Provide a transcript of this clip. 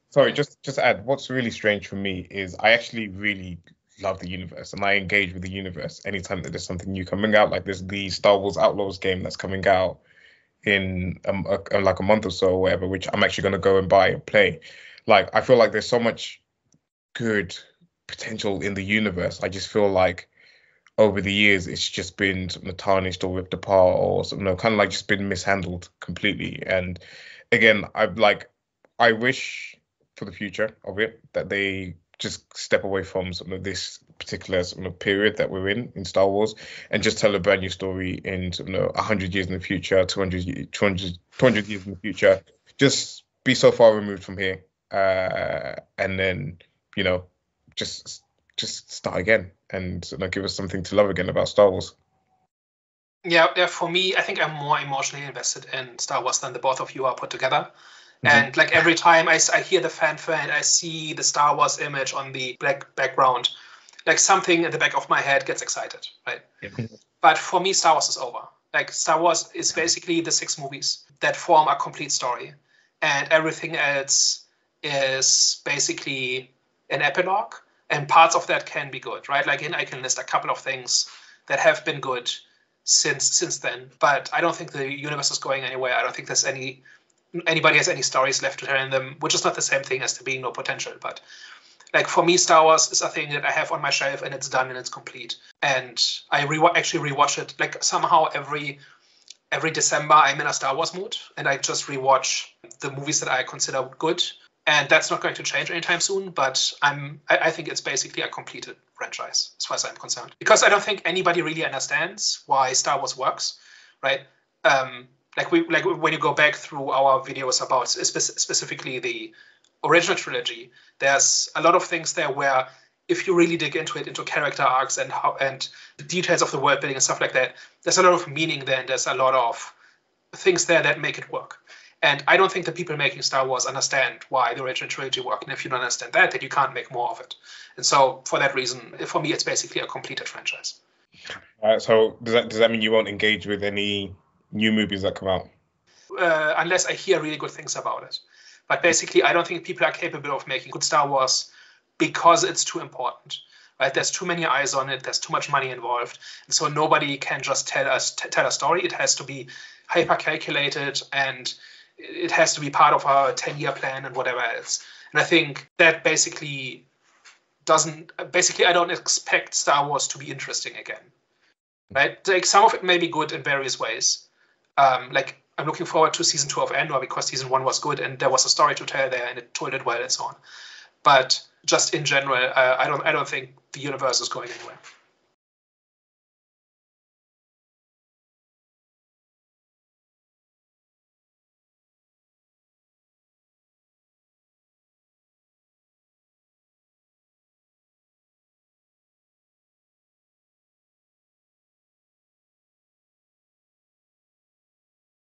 Sorry, just to add, what's really strange for me is I actually really love the universe and I engage with the universe anytime that there's something new coming out. Like there's the Star Wars Outlaws game that's coming out in like a month or so or whatever, which I'm actually gonna go and buy and play. Like I feel like there's so much good potential in the universe. I just feel like over the years it's just been sort of tarnished or ripped apart or something, kind of like just been mishandled completely. And again, I wish for the future of it that they just step away from some of this particular sort of period that we're in Star Wars and just tell a brand new story in 100 years in the future, 200 years in the future. Just be so far removed from here, and then you know just start again and give us something to love again about Star Wars. Yeah, for me, I think I'm more emotionally invested in Star Wars than the both of you are put together. And like every time I hear the fanfare and I see the Star Wars image on the black background, like something in the back of my head gets excited, right? Yeah. But for me, Star Wars is over. Like Star Wars is basically the 6 movies that form a complete story. And everything else is basically an epilogue. And parts of that can be good, right? Like I can list a couple of things that have been good since then. But I don't think the universe is going anywhere. I don't think there's anybody has any stories left to tell in them, which is not the same thing as there being no potential. But like for me, Star Wars is a thing that I have on my shelf and it's done and it's complete. And I actually rewatch it. Like somehow every December I'm in a Star Wars mood and I just rewatch the movies that I consider good. And that's not going to change anytime soon. But I think it's basically a completed franchise as far as I'm concerned, because I don't think anybody really understands why Star Wars works, right? Like when you go back through our videos about specifically the original trilogy, there's a lot of things there where if you really dig into it, into character arcs and the details of the world building and stuff like that, there's a lot of meaning there and there's a lot of things there that make it work. And I don't think the people making Star Wars understand why the original trilogy worked. And if you don't understand that, then you can't make more of it. And so for that reason, for me, it's basically a completed franchise. So does that mean you won't engage with any new movies that come out? Unless I hear really good things about it. But basically, I don't think people are capable of making good Star Wars because it's too important. Right? There's too many eyes on it. There's too much money involved. And so nobody can just tell a story. It has to be hyper calculated and it has to be part of a 10-year plan and whatever else. And I think that basically I don't expect Star Wars to be interesting again. Right? Like some of it may be good in various ways. Like I'm looking forward to season 2 of Andor because season 1 was good and there was a story to tell there and it told it well and so on. But just in general, I don't think the universe is going anywhere.